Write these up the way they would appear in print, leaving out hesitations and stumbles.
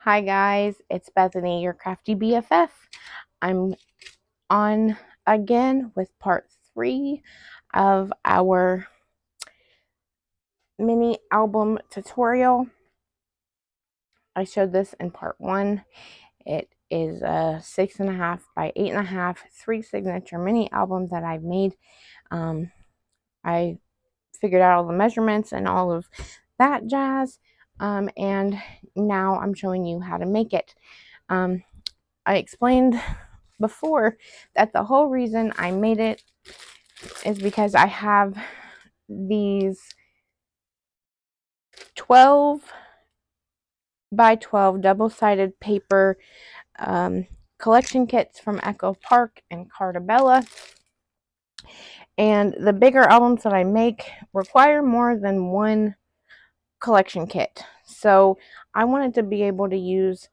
Hi guys, it's Bethany, your crafty BFF. I'm on again with part 3 of our mini album tutorial. I showed this in part 1. It is a 6.5 by 8.5 3 signature mini album that I've made. I figured out all the measurements and all of that jazz, and now I'm showing you how to make it. I explained before that the whole reason I made it is because I have these 12 by 12 double-sided paper collection kits from Echo Park and Carta Bella, and the bigger albums that I make require more than one collection kit, so I wanted to be able to use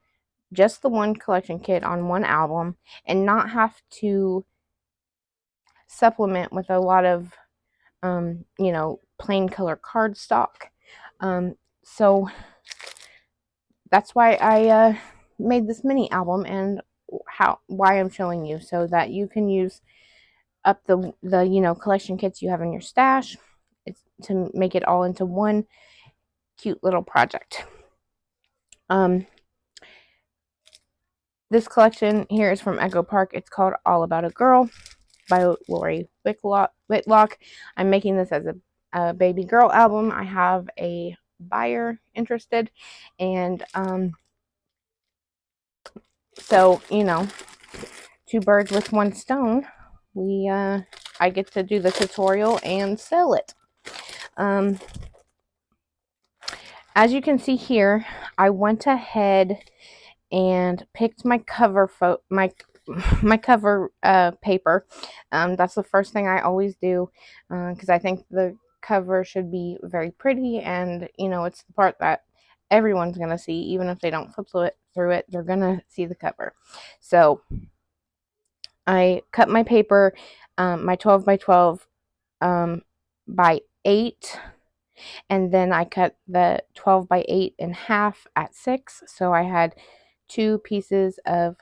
just the one collection kit on one album and not have to supplement with a lot of plain color cardstock. So that's why I made this mini album, and why I'm showing you, so that you can use up the collection kits you have in your stash. It's to make it all into one cute little project. This collection here is from Echo Park. It's called All About a Girl by Lori Whitlock. I'm making this as a baby girl album. I have a buyer interested, and so two birds with one stone. I get to do the tutorial and sell it. As you can see here, I went ahead and picked my cover my cover paper. That's the first thing I always do, because I think the cover should be very pretty, and it's the part that everyone's gonna see. Even if they don't flip through it, they're gonna see the cover. So I cut my paper, my 12 by 12 by 8, and then I cut the 12 by 8 in half at 6, so I had two pieces of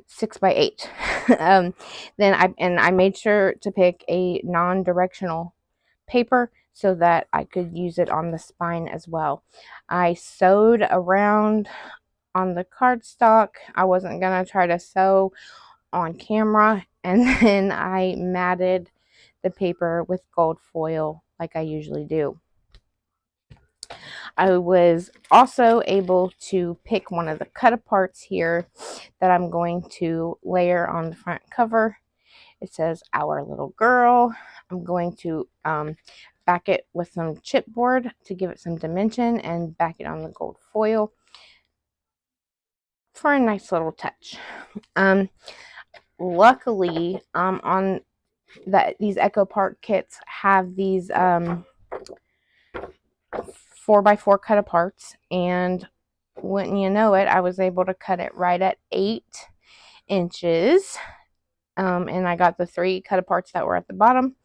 6 by 8. Then I made sure to pick a non-directional paper so that I could use it on the spine as well. I sewed around on the cardstock. I wasn't gonna try to sew on camera, and then I matted the paper with gold foil like I usually do. I was also able to pick one of the cut aparts here that I'm going to layer on the front cover. It says Our Little Girl. I'm going to back it with some chipboard to give it some dimension, and back it on the gold foil for a nice little touch. Luckily, on these Echo Park kits have these 4x4 cut aparts, and wouldn't you know it, I was able to cut it right at 8 inches. And I got the 3 cut aparts that were at the bottom.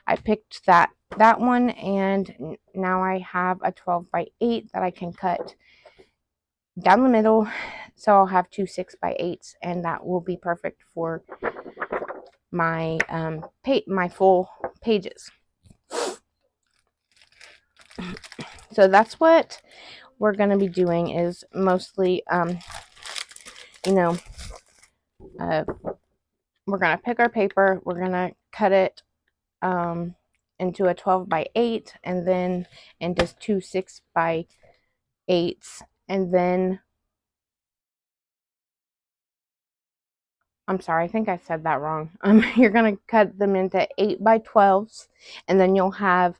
I picked that one, and now I have a 12 by 8 that I can cut down the middle, so I'll have 2 6 by 8s, and that will be perfect for my my full pages. So that's what we're going to be doing, is mostly we're going to pick our paper, we're going to cut it into a 12 by 8, and then into 2 6 by 8s, and then I'm sorry, I think I said that wrong. You're going to cut them into 8 by 12s, and then you'll have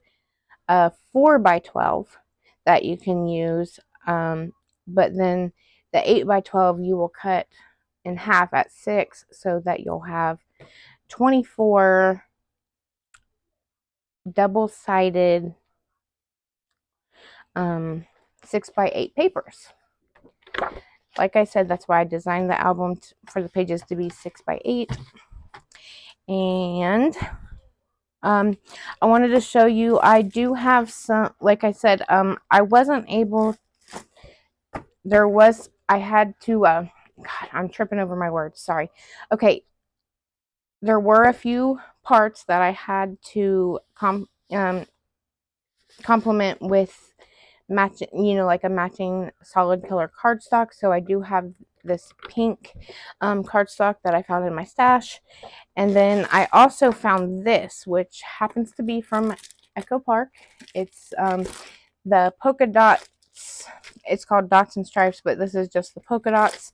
a 4 by 12 that you can use, but then the 8 by 12 you will cut in half at 6, so that you'll have 24 double-sided 6 by 8 papers. Like I said, that's why I designed the album for the pages to be 6 by 8. And I wanted to show you, I do have some, like I said, I wasn't able there was, I had to, God, I'm tripping over my words. Sorry. Okay. There were a few parts that I had to complement with matching, like a matching solid color cardstock. So I do have this pink cardstock that I found in my stash. And then I also found this, which happens to be from Echo Park. It's the polka dots. It's called Dots and Stripes, but this is just the polka dots.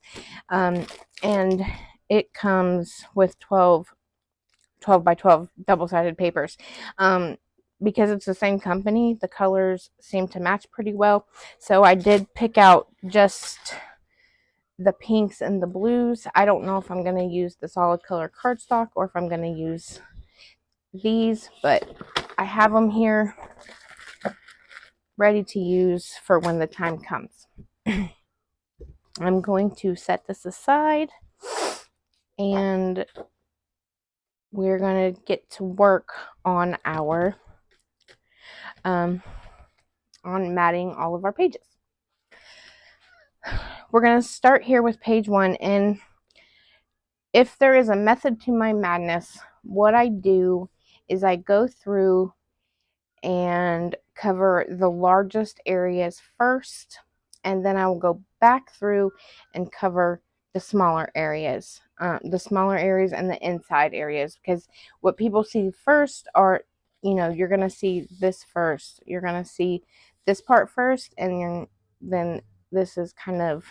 And it comes with 12 by 12 double-sided papers. Because it's the same company, the colors seem to match pretty well. So I did pick out just the pinks and the blues. I don't know if I'm going to use the solid color cardstock or if I'm going to use these, but I have them here ready to use for when the time comes. I'm going to set this aside and we're going to get to work on our on matting all of our pages. We're going to start here with page 1, and if there is a method to my madness, what I do is I go through and cover the largest areas first, and then I will go back through and cover the smaller areas and the inside areas, because what people see first are, you're going to see this first, you're going to see this part first, and then this is kind of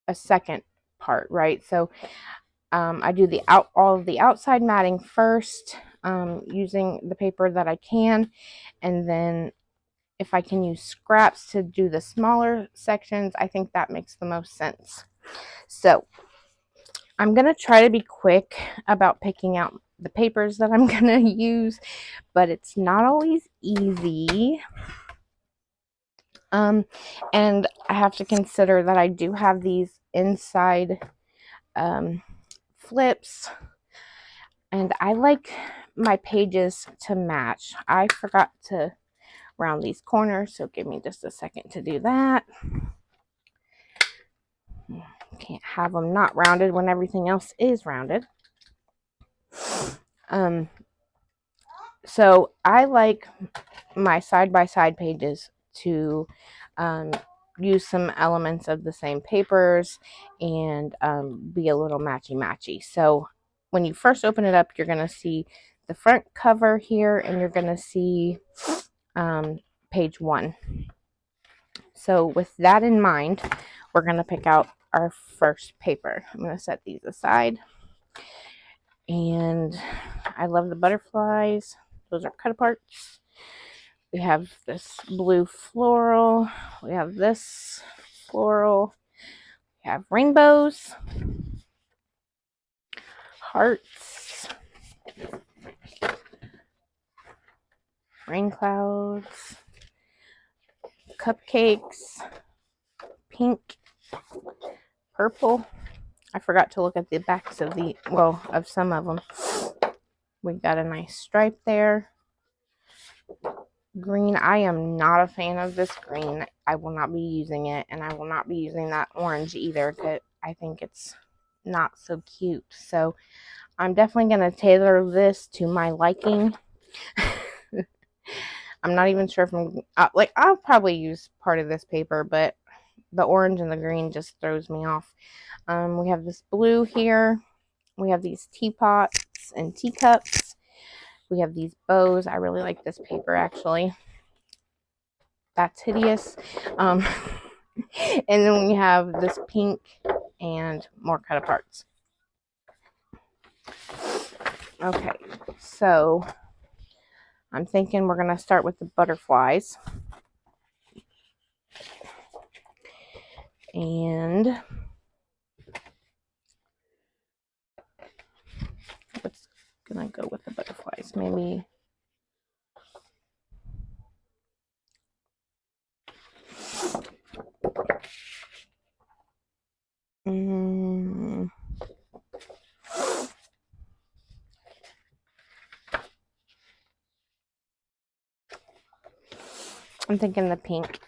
a second part, right? So I do all of the outside matting first, using the paper that I can, and then if I can use scraps to do the smaller sections, I think that makes the most sense. So I'm going to try to be quick about picking out the papers that I'm going to use, but it's not always easy. And I have to consider that I do have these inside flips, and I like my pages to match. I forgot to round these corners, so give me just a second to do that. Can't have them not rounded when everything else is rounded. So I like my side-by-side pages to use some elements of the same papers and be a little matchy-matchy. So when you first open it up, you're going to see the front cover here, and you're going to see page 1. So with that in mind, we're going to pick out our first paper. I'm going to set these aside. And I love the butterflies. Those are cut aparts. We have this blue floral. We have this floral. We have rainbows, hearts, rain clouds, cupcakes, pink, purple. I forgot to look at the backs of of some of them. We got a nice stripe there. Green. I am not a fan of this green. I will not be using it, and I will not be using that orange either, because I think it's not so cute. So I'm definitely going to tailor this to my liking. I'm not even sure if I'll probably use part of this paper, but the orange and the green just throws me off. We have this blue here. We have these teapots and teacups. We have these bows. I really like this paper, actually. That's hideous. And then we have this pink and more cut aparts. Okay, so I'm thinking we're going to start with the butterflies. And what's going to go with the butterflies? Maybe I'm thinking the pink.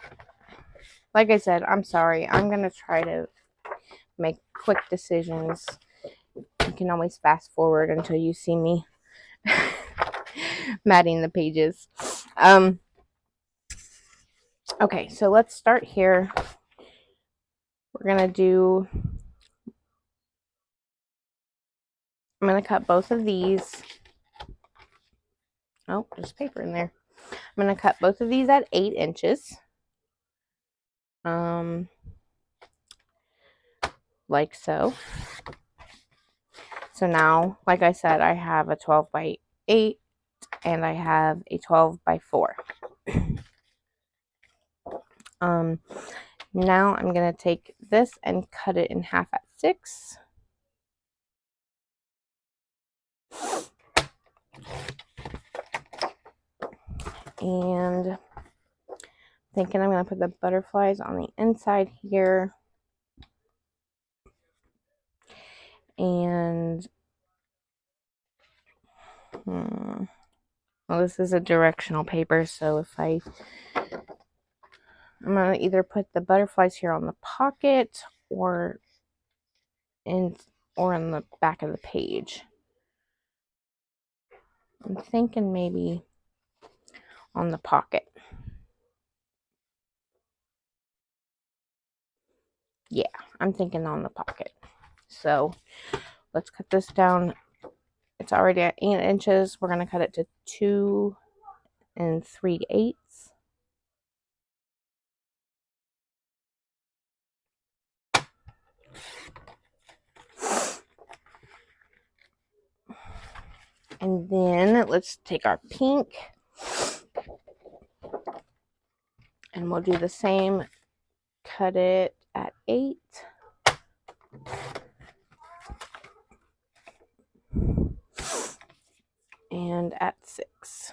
like I said, I'm sorry. I'm going to try to make quick decisions. You can always fast forward until you see me matting the pages. Okay, so let's start here. We're going to do, I'm going to cut both of these. Oh, there's paper in there. I'm going to cut both of these at 8 inches. Like so. So now, like I said, I have a 12 by 8 and I have a 12 by 4. Now I'm going to take this and cut it in half at 6. And thinking I'm going to put the butterflies on the inside here. And well, this is a directional paper, so I'm going to either put the butterflies here on the pocket or on the back of the page. I'm thinking maybe on the pocket. Yeah, I'm thinking on the pocket. So let's cut this down. It's already at 8 inches. We're going to cut it to 2 3/8. And then let's take our pink and we'll do the same. Cut it at 8. And at 6.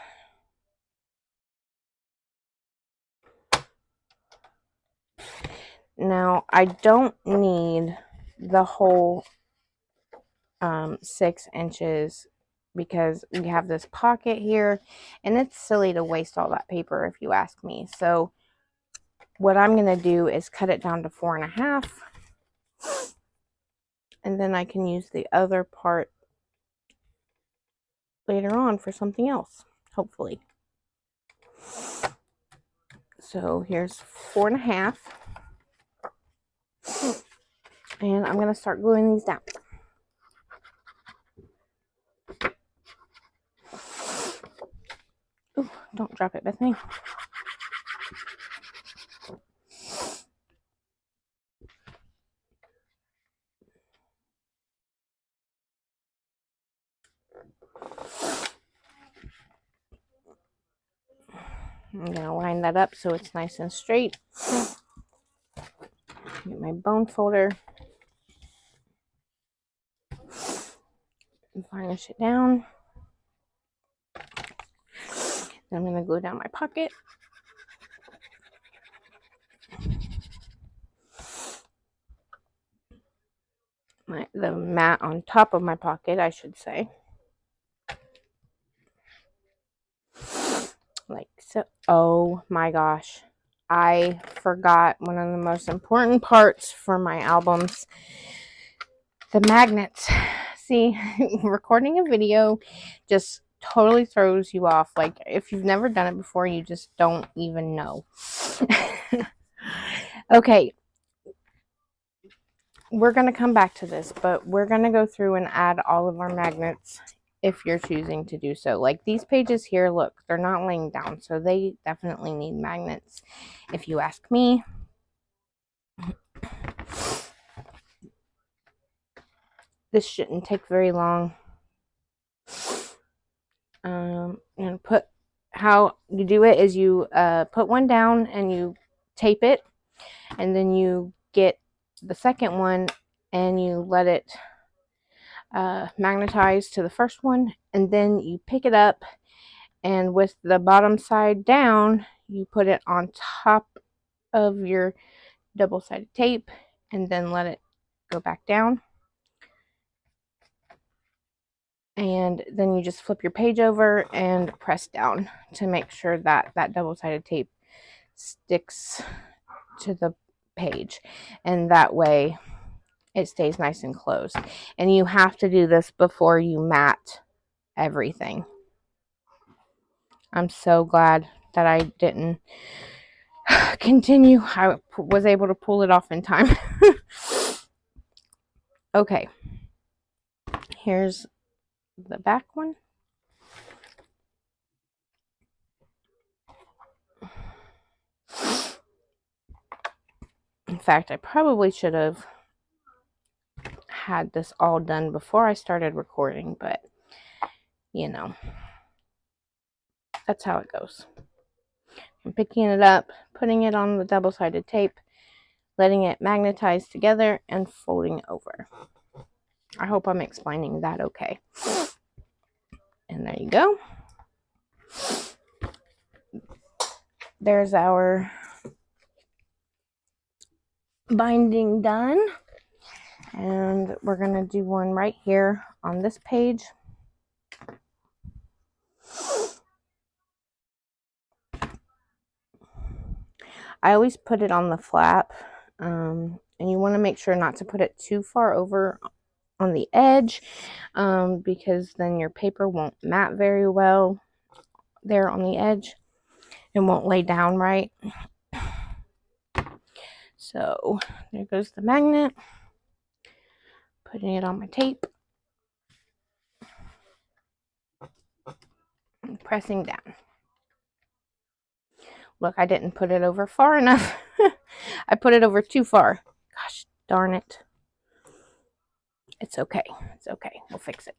Now I don't need the whole 6 inches because we have this pocket here and it's silly to waste all that paper if you ask me. So what I'm going to do is cut it down to 4.5, and then I can use the other part later on for something else, hopefully. So here's 4.5, and I'm going to start gluing these down. Ooh, don't drop it, Bethany. I'm going to line that up so it's nice and straight. Get my bone folder and varnish it down. Then I'm going to glue down my pocket. The mat on top of my pocket, I should say. Like so. Oh my gosh. I forgot one of the most important parts for my albums. The magnets. See, recording a video just totally throws you off. Like, if you've never done it before, you just don't even know. Okay. We're going to come back to this, but we're going to go through and add all of our magnets if you're choosing to do so. Like these pages here, look, they're not laying down, so they definitely need magnets if you ask me. This shouldn't take very long. And how you do it is you put one down and you tape it, and then you get the second one and you let it magnetize to the first one, and then you pick it up, and with the bottom side down, you put it on top of your double-sided tape, and then let it go back down. And then you just flip your page over and press down to make sure that that double-sided tape sticks to the page, and that way it stays nice and closed. And you have to do this before you mat everything. I'm so glad that I didn't continue. I was able to pull it off in time. Okay, here's the back one. In fact, I probably should have had this all done before I started recording, but you know, that's how it goes. I'm picking it up, putting it on the double-sided tape, letting it magnetize together, and folding over. I hope I'm explaining that okay. And there you go. There's our binding done. And we're going to do one right here on this page. I always put it on the flap, and you want to make sure not to put it too far over on the edge, because then your paper won't mat very well there on the edge and won't lay down right. So there goes the magnet. Putting it on my tape and pressing down. Look, I didn't put it over far enough. I put it over too far. Gosh darn it. It's okay. It's okay. We'll fix it.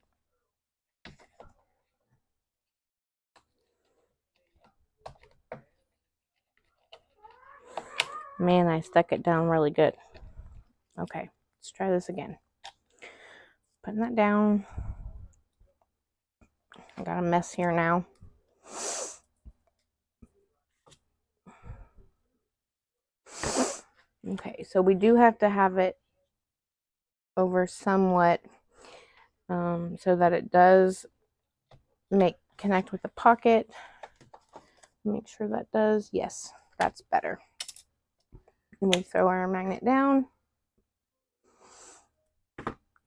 Man, I stuck it down really good. Okay, let's try this again. Putting that down. I got a mess here now. Okay, so we do have to have it over somewhat, so that it does connect with the pocket. Make sure that does. Yes, that's better. And we throw our magnet down,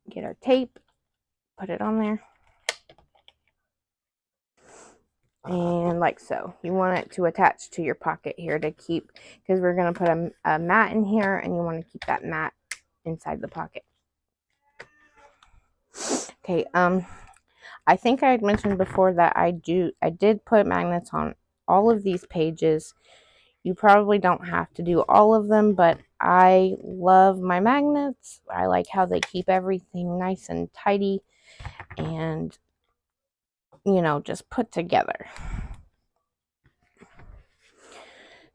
get our tape, put it on there, and like so. You want it to attach to your pocket here to keep, because we're going to put a mat in here, and you want to keep that mat inside the pocket. Okay, I think I had mentioned before that I did put magnets on all of these pages. You probably don't have to do all of them, but I love my magnets. I like how they keep everything nice and tidy and, you know, just put together.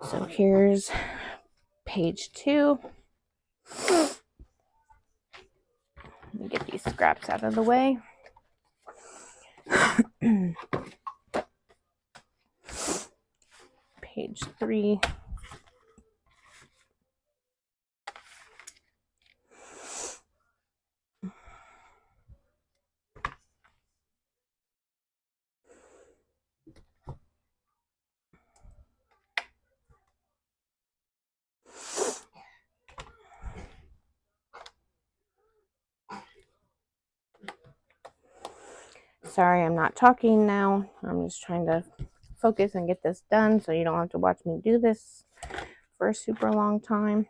So here's page 2. Let me get these scraps out of the way. Page 3. Sorry, I'm not talking now. I'm just trying to focus and get this done so you don't have to watch me do this for a super long time.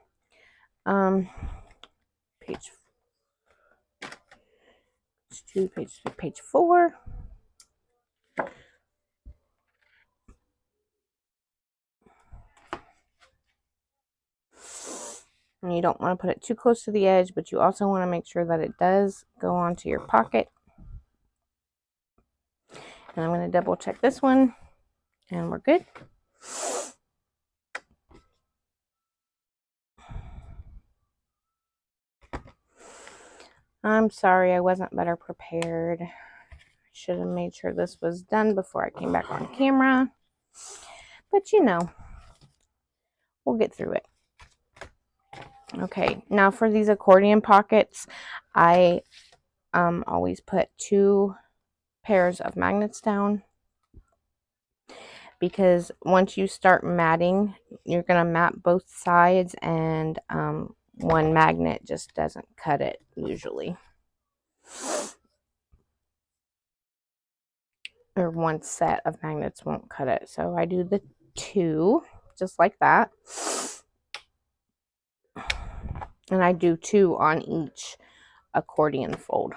Page 2, page 4. And you don't want to put it too close to the edge, but you also want to make sure that it does go onto your pocket. And I'm going to double check this one, and we're good. I'm sorry I wasn't better prepared. I should have made sure this was done before I came back on camera. But you know, we'll get through it. Okay, now for these accordion pockets, I always put 2 pairs of magnets down. because once you start matting, you're going to mat both sides, and one magnet just doesn't cut it usually. Or one set of magnets won't cut it. So I do the 2 just like that. And I do 2 on each accordion fold.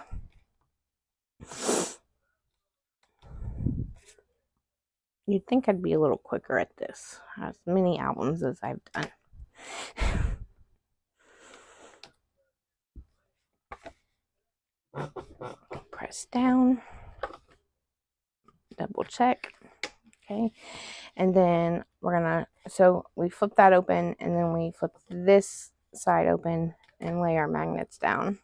You'd think I'd be a little quicker at this, as many albums as I've done. Press down, double check. Okay, and then we're gonna, so we flip that open, and then we flip this side open and lay our magnets down.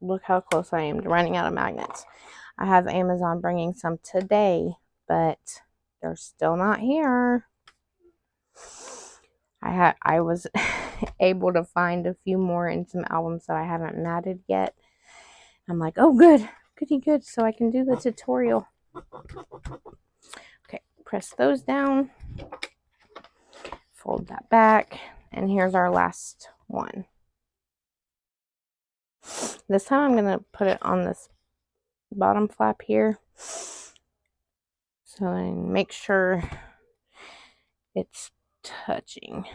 Look how close I am to running out of magnets. I have Amazon bringing some today, but they're still not here. I was able to find a few more in some albums that I haven't matted yet. I'm like, oh good, goody good, so I can do the tutorial. Okay, press those down, fold that back, and here's our last one. This time I'm going to put it on this bottom flap here, so I make sure it's touching,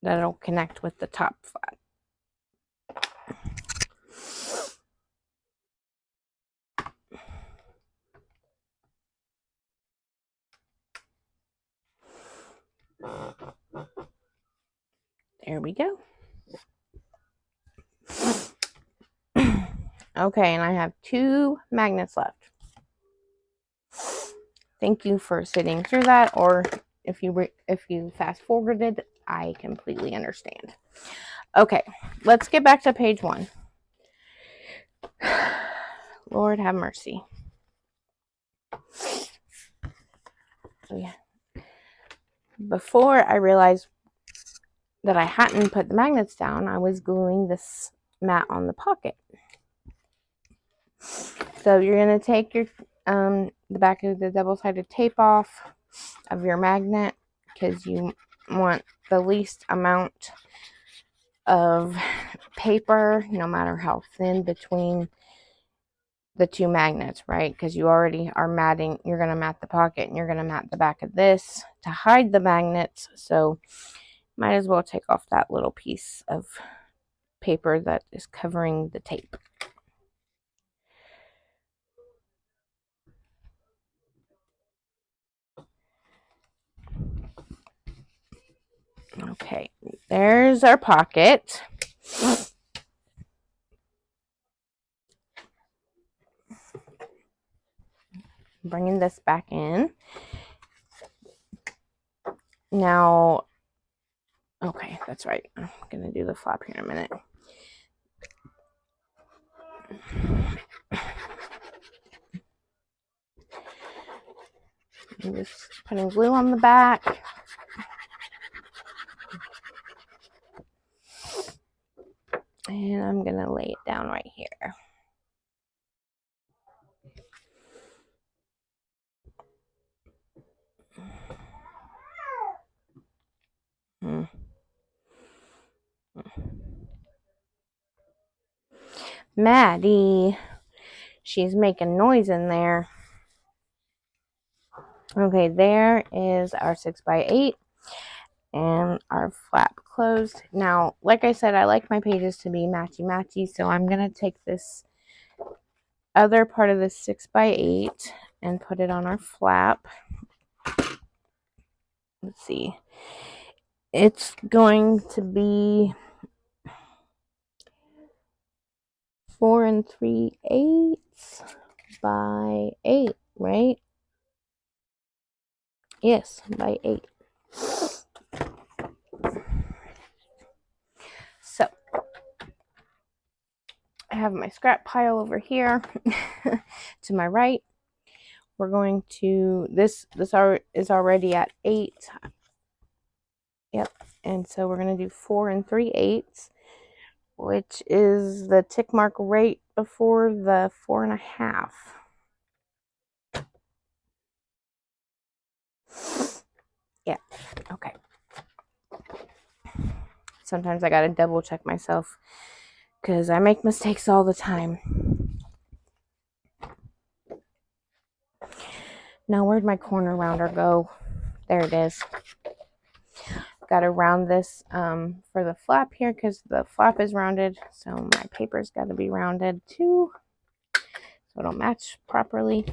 that it'll connect with the top flap. There we go. Okay, and I have 2 magnets left. Thank you for sitting through that, or if you fast forwarded, I completely understand. Okay, let's get back to page 1. Lord have mercy. So yeah, before I realized that I hadn't put the magnets down, I was gluing this mat on the pocket. So you're going to take your the back of the double-sided tape off of your magnet, because you want the least amount of paper, no matter how thin, between the 2 magnets, right? Because you already are matting, you're going to mat the pocket, and you're going to mat the back of this to hide the magnets, so might as well take off that little piece of paper that is covering the tape. Okay, there's our pocket. Bringing this back in. Now, okay, that's right. I'm going to do the flap here in a minute. I'm just putting glue on the back. And I'm going to lay it down right here. Maddie, she's making noise in there. Okay, there is our 6x8 and our flap closed. Now, like I said, I like my pages to be matchy-matchy, so I'm going to take this other part of the 6x8 and put it on our flap. Let's see. It's going to be 4 3/8 by 8, right? Yes, by 8. So, I have my scrap pile over here to my right. We're going to, this is already at 8. Yep. And so we're going to do 4 3/8, which is the tick mark right before the 4 1/2. Yeah. Okay. Sometimes I got to double check myself because I make mistakes all the time. Now, where'd my corner rounder go? There it is. Got to round this for the flap here because the flap is rounded. So my paper's got to be rounded too, so it'll match properly.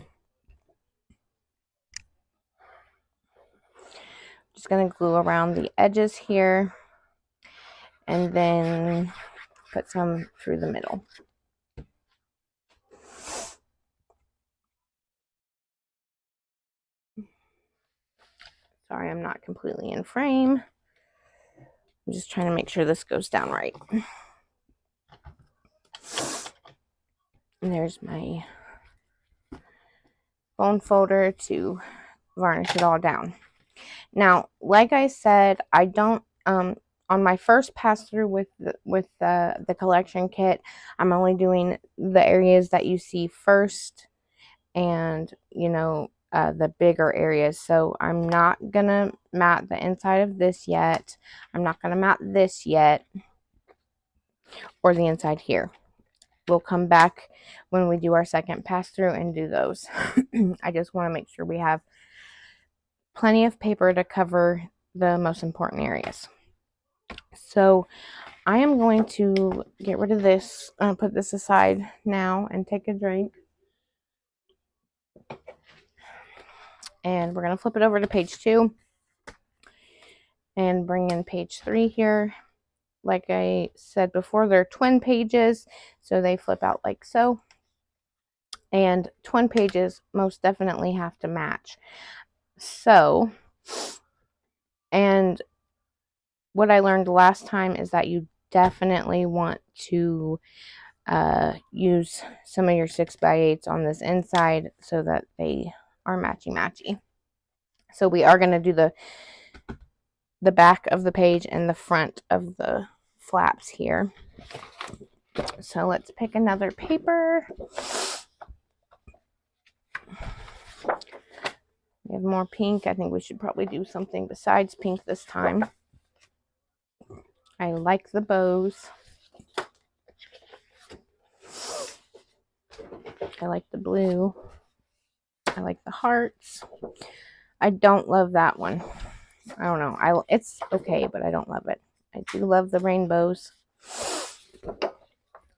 Just going to glue around the edges here and then put some through the middle. Sorry, I'm not completely in frame. I'm just trying to make sure this goes down right. And there's my bone folder to varnish it all down. Now, like I said, I don't on my first pass through with the collection kit, I'm only doing the areas that you see first, and you know, the bigger areas. So I'm not gonna mat the inside of this yet. I'm not gonna mat this yet, or the inside here. We'll come back when we do our second pass through and do those. I just want to make sure we have plenty of paper to cover the most important areas. So I am going to get rid of this, put this aside now and take a drink. And we're going to flip it over to page 2 and bring in page 3 here. Like I said before, they're twin pages, so they flip out like so. And twin pages most definitely have to match. So, and what I learned last time is that you definitely want to use some of your 6x8s on this inside so that they are matchy. So we are going to do the back of the page and the front of the flaps here. So let's pick another paper. We have more pink. I think we should probably do something besides pink this time. I like the bows. I like the blue. I like the hearts. I don't love that one. I don't know. It's okay, but I don't love it. I do love the rainbows.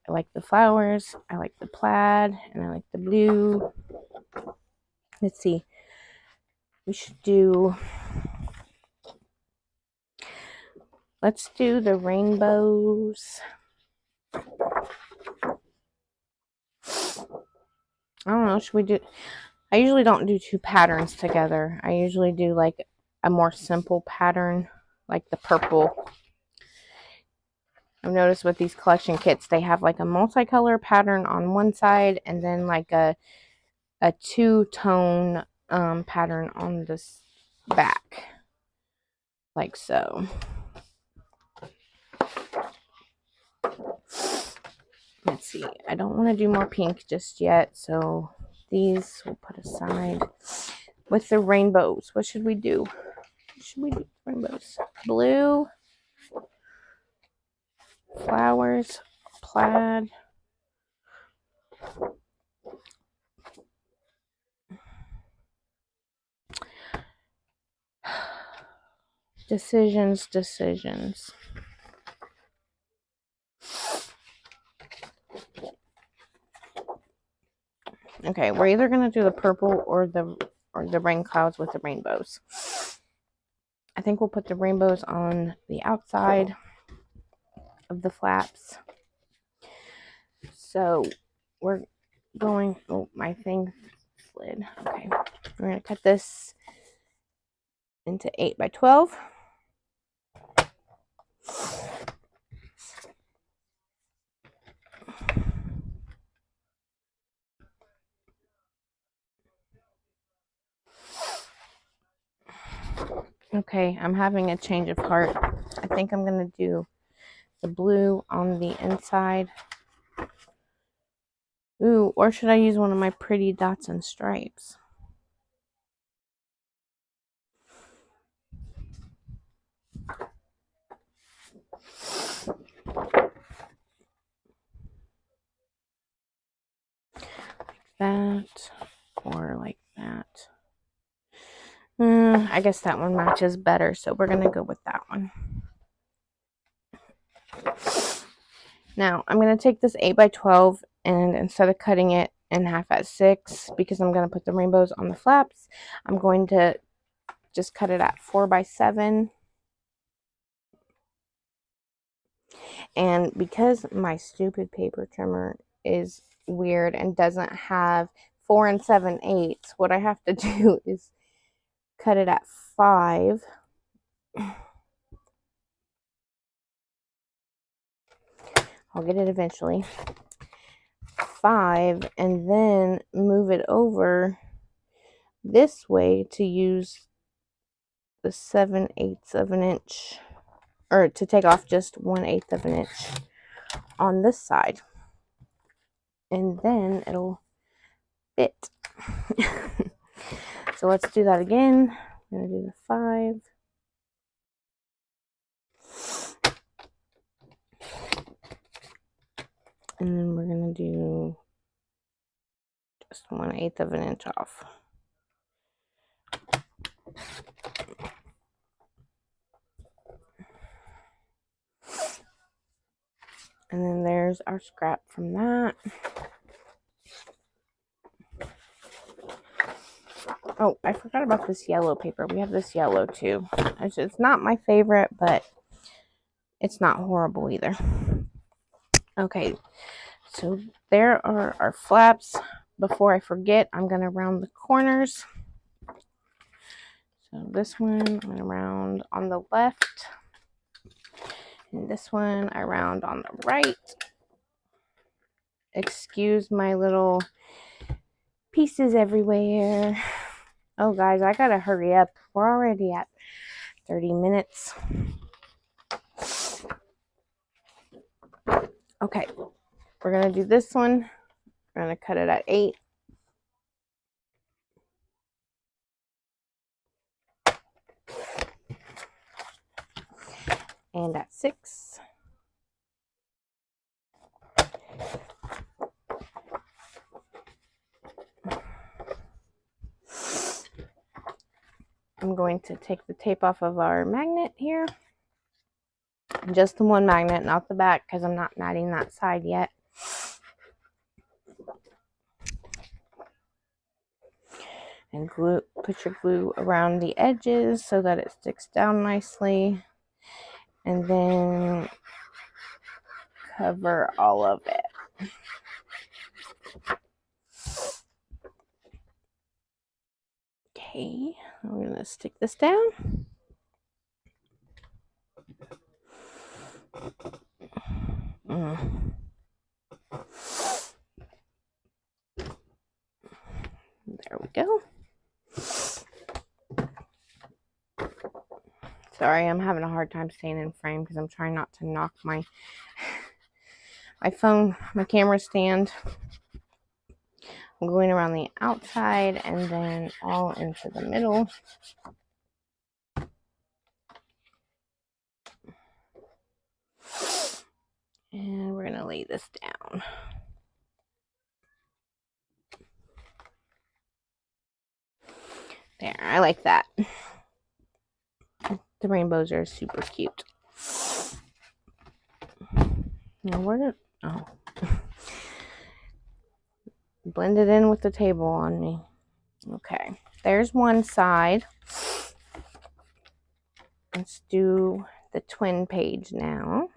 I like the flowers. I like the plaid, and I like the blue. Let's see. We should do. Let's do the rainbows. I don't know. Should we do? I usually don't do 2 patterns together. I usually do like a more simple pattern, like the purple. I've noticed with these collection kits, they have like a multicolor pattern on one side and then like a 2-tone pattern on this back, like so. Let's see. I don't want to do more pink just yet, so these we'll put aside. With the rainbows, what should we do? What should we do? Rainbows. Blue. Flowers. Plaid. Decisions. Okay, we're either gonna do the purple or the rain clouds with the rainbows. I think we'll put the rainbows on the outside of the flaps. So we're going. Oh, my thing slid. Okay, we're gonna cut this into 8 by 12. Okay, I'm having a change of heart. I think I'm going to do the blue on the inside. Ooh, or should I use one of my pretty dots and stripes? That, or like that. I guess that one matches better, so we're going to go with that one. Now, I'm going to take this 8 by 12 and instead of cutting it in half at 6, because I'm going to put the rainbows on the flaps, I'm going to just cut it at 4 by 7. And because my stupid paper trimmer is weird and doesn't have 4 7/8, what I have to do is cut it at 5. I'll get it eventually. 5, and then move it over this way to use the 7/8 of an inch, or to take off just 1/8 of an inch on this side, and then it'll fit. So let's do that again. I'm gonna do the 5. And then we're gonna do just 1/8 of an inch off. And then there's our scrap from that. Oh, I forgot about this yellow paper. We have this yellow too. It's not my favorite, but it's not horrible either. Okay, so there are our flaps. Before I forget, I'm going to round the corners. So this one I'm going to round on the left. And this one I round on the right. Excuse my little pieces everywhere. Oh, guys, I got to hurry up. We're already at 30 minutes. Okay, we're going to do this one. We're going to cut it at 8. And at 6. I'm going to take the tape off of our magnet here. Just the one magnet, not the back, because I'm not matting that side yet. And glue, put your glue around the edges so that it sticks down nicely. And then cover all of it. Okay, I'm going to stick this down. There we go. Sorry, I'm having a hard time staying in frame because I'm trying not to knock my phone, my camera stand. I'm going around the outside and then all into the middle. And we're going to lay this down. There, I like that. The rainbows are super cute. Now where did, oh. Blend it in with the table on me. Okay, there's one side. Let's do the twin page now.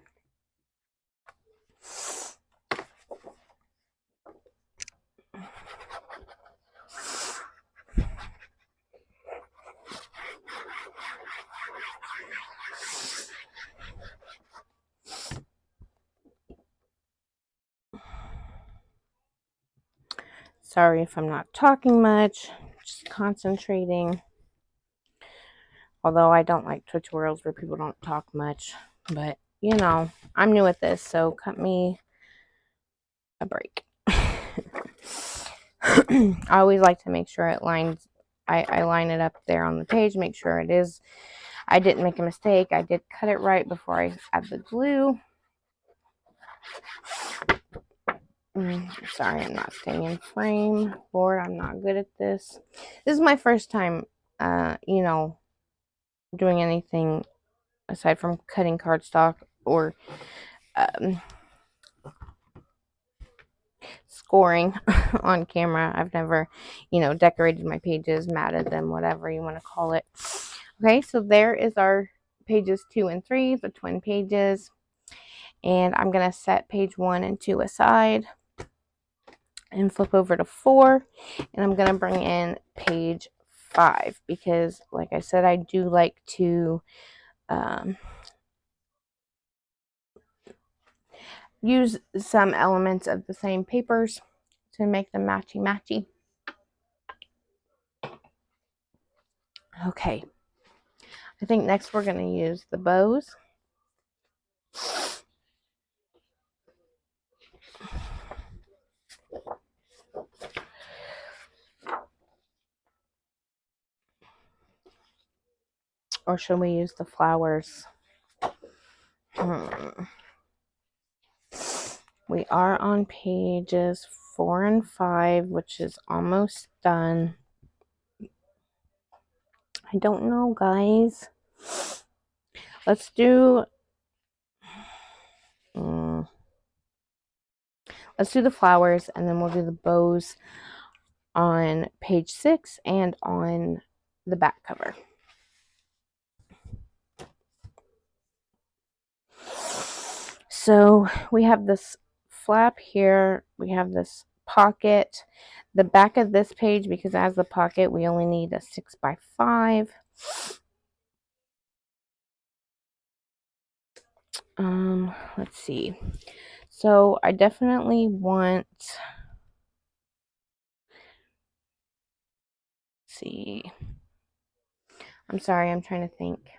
Sorry if I'm not talking much, just concentrating Although I don't like tutorials where people don't talk much. But, you know, I'm new at this, so cut me a break. I always like to make sure it lines, I line it up there on the page, make sure it is. I didn't make a mistake. I did cut it right before I add the glue. Sorry, I'm not staying in frame. Lord, I'm not good at this. This is my first time, you know, doing anything aside from cutting cardstock or scoring on camera. I've never, you know, decorated my pages, matted them, whatever you want to call it. Okay, so there is our pages 2 and 3, the twin pages. And I'm going to set page 1 and 2 aside and flip over to 4. And I'm going to bring in page 5 because, like I said, I do like to use some elements of the same papers to make them matchy-matchy. Okay, I think next we're going to use the bows. Or should we use the flowers? We are on pages 4 and 5, which is almost done. I don't know, guys. Let's do the flowers, and then we'll do the bows on page 6 and on the back cover. So we have this flap here, we have this pocket. The back of this page, because it has the pocket, we only need a 6x5. Let's see. So I definitely want, see, I'm sorry, I'm trying to think.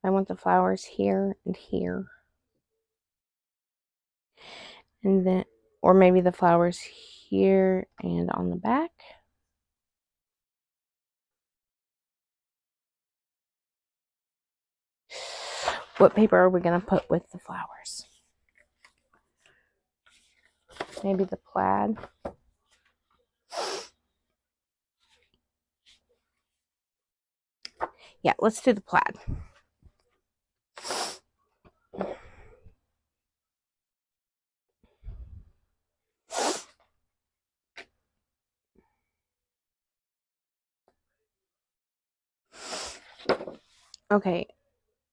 I want the flowers here and here. And then, or maybe the flowers here and on the back. What paper are we going to put with the flowers? Maybe the plaid. Yeah, let's do the plaid. Okay,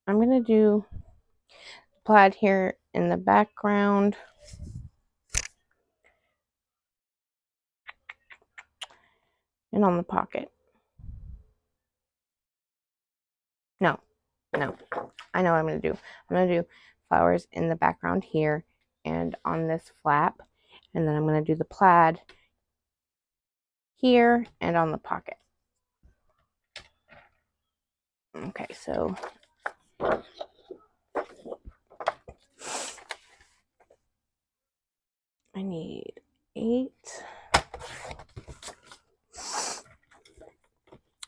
I'm going to do plaid here in the background. And on the pocket. No. I know what I'm going to do. I'm going to do flowers in the background here and on this flap. And then I'm going to do the plaid here and on the pocket. Okay, so I need 8.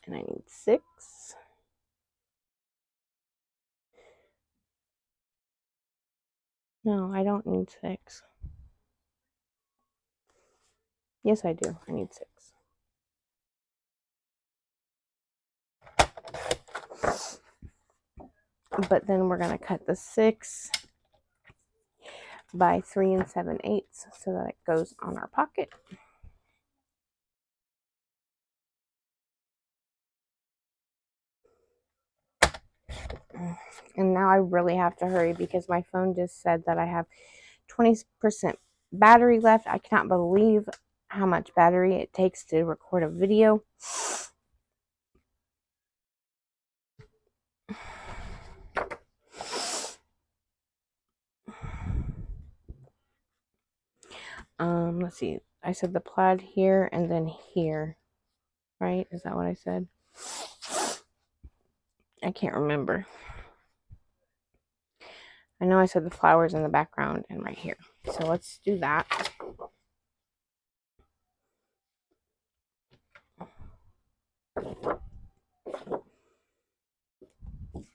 And I need 6. No, I don't need 6. Yes, I do. I need 6. But then we're going to cut the 6 by 3 7/8 so that it goes on our pocket. And now I really have to hurry because my phone just said that I have 20% battery left. I cannot believe how much battery it takes to record a video. Let's see. I said the plaid here and then here. right? Is that what I said? I can't remember. I know I said the flowers in the background and right here. So let's do that.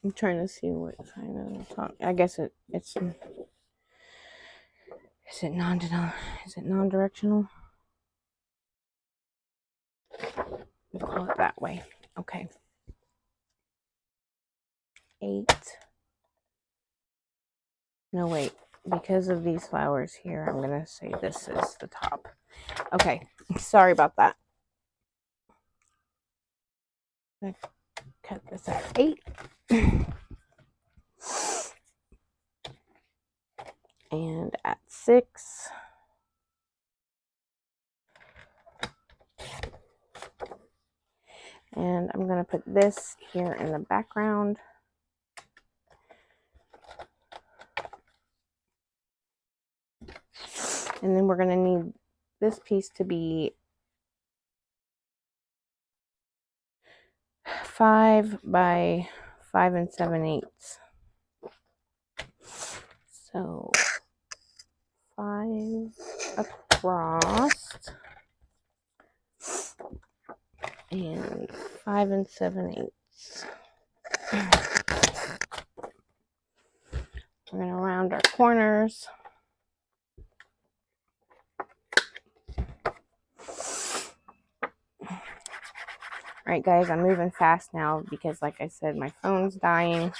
I'm trying to see what kind of talk. I guess it's is it non-directional? We'll call it that way. Okay. 8. No, wait. Because of these flowers here, I'm going to say this is the top. Okay. Sorry about that. I'm going to cut this at 8. And at 6. And I'm going to put this here in the background. And then we're going to need this piece to be 5 by 5 7/8. So 5 across and 5 7/8. We're going to round our corners. All right, guys, I'm moving fast now because, like I said, my phone's dying.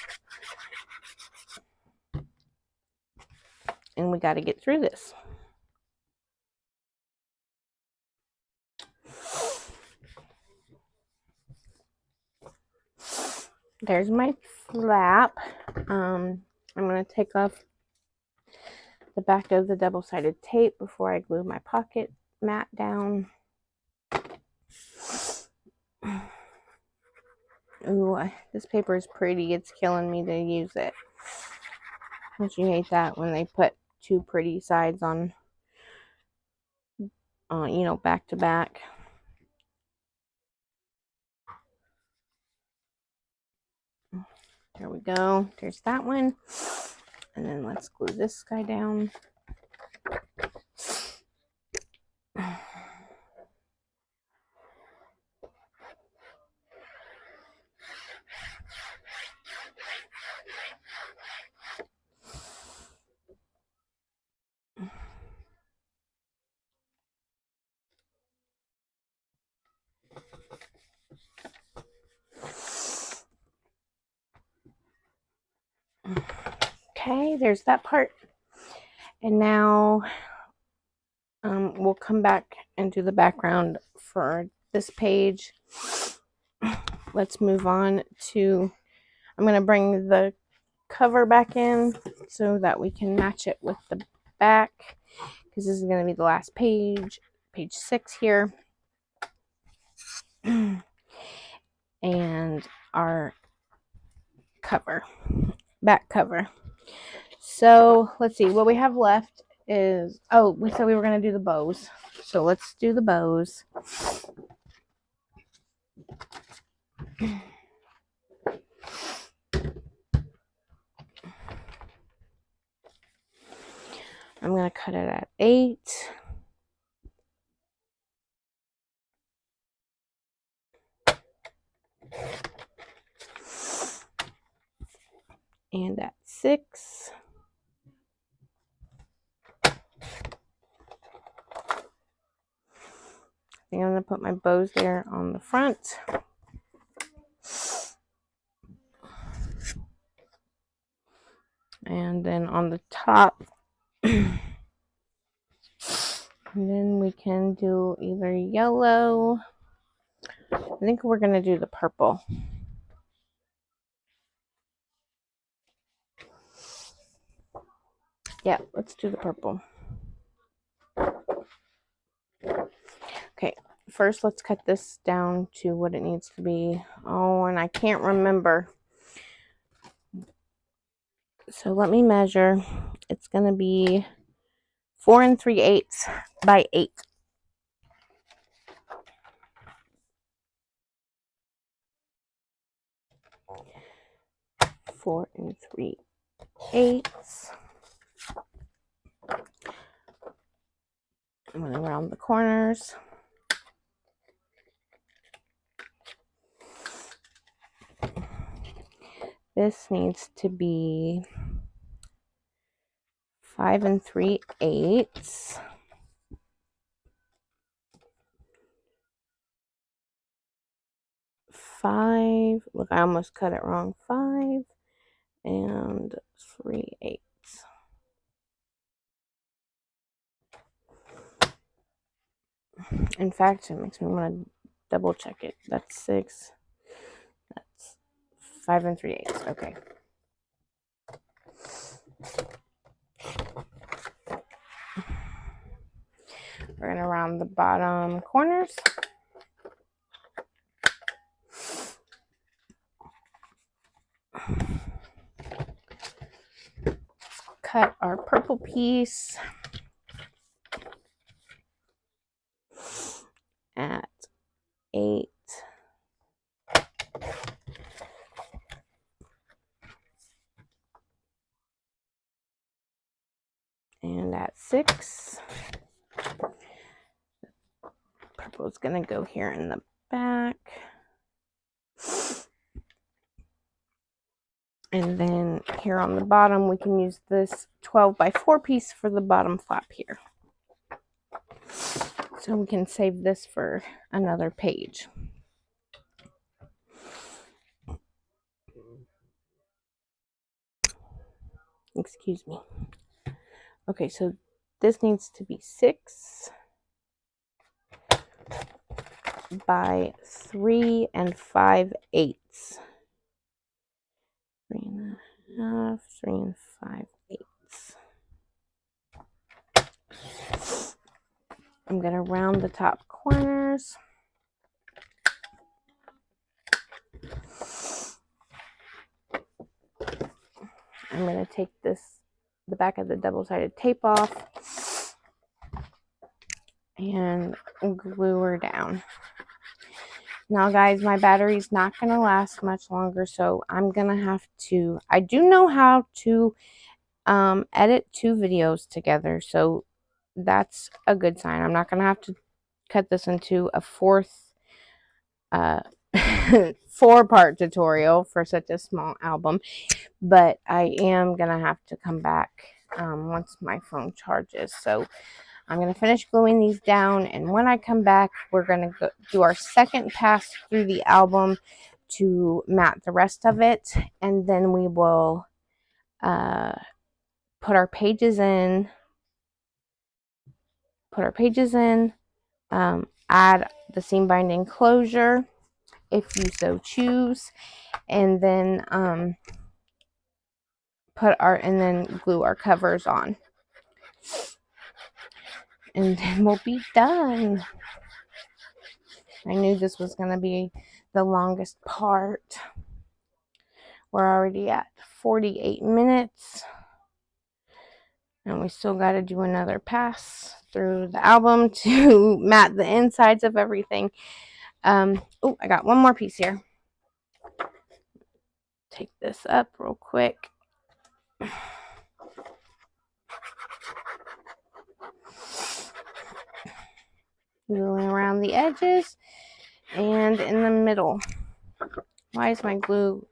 And we got to get through this. There's my flap. I'm going to take off the back of the double-sided tape before I glue my pocket mat down. Ooh, this paper is pretty. It's killing me to use it. Don't you hate that when they put two pretty sides on, back to back? There we go. There's that one. And then let's glue this guy down. Okay, there's that part. And now we'll come back and do the background for this page. Let's move on to, I'm going to bring the cover back in so that we can match it with the back, because this is going to be the last page, page 6 here. And our cover, back cover. So let's see, what we have left is, oh, we said we were going to do the bows. So let's do the bows. I'm going to cut it at 8. And at 6. I think I'm going to put my bows there on the front. And then on the top. And then we can do either yellow. I think we're going to do the purple. Yeah, let's do the purple. Okay, first let's cut this down to what it needs to be. Oh, and I can't remember. So let me measure. It's going to be 4 3/8 by 8. 4 3/8. I'm going to round the corners. This needs to be 5 3/8. 5. Look, I almost cut it wrong. 5 3/8. In fact, it makes me want to double check it. That's 6. That's 5 3/8. Okay. We're going to round the bottom corners. Cut our purple piece at 8. And at 6. Purple is going to go here in the back. And then here on the bottom, we can use this 12 by 4 piece for the bottom flap here. So we can save this for another page. Excuse me. Okay, so this needs to be 6 by 3 5/8. 3 1/2, 3 5/8. I'm going to round the top corners. I'm going to take the back of the double-sided tape off and glue her down. Now, guys, my battery's not going to last much longer, so I'm going to have to... I do know how to edit 2 videos together, so that's a good sign. I'm not going to have to cut this into a 4-part tutorial for such a small album, but I am going to have to come back once my phone charges. So I'm going to finish gluing these down, and when I come back, we're going to do our second pass through the album to mat the rest of it, and then we will put our pages in, add the seam binding closure if you so choose, and then glue our covers on, and then we'll be done. I knew this was going to be the longest part. We're already at 48 minutes, and we still got to do another pass through the album to mat the insides of everything. Oh, I got one more piece here. Take this up real quick. Gluing around the edges and in the middle. Why is my glue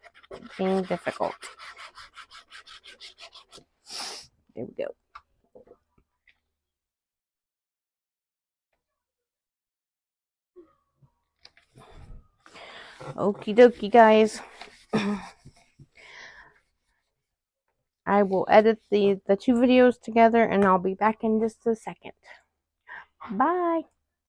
being difficult? There we go. Okie dokie, guys. I will edit the 2 videos together, and I'll be back in just a second. Bye.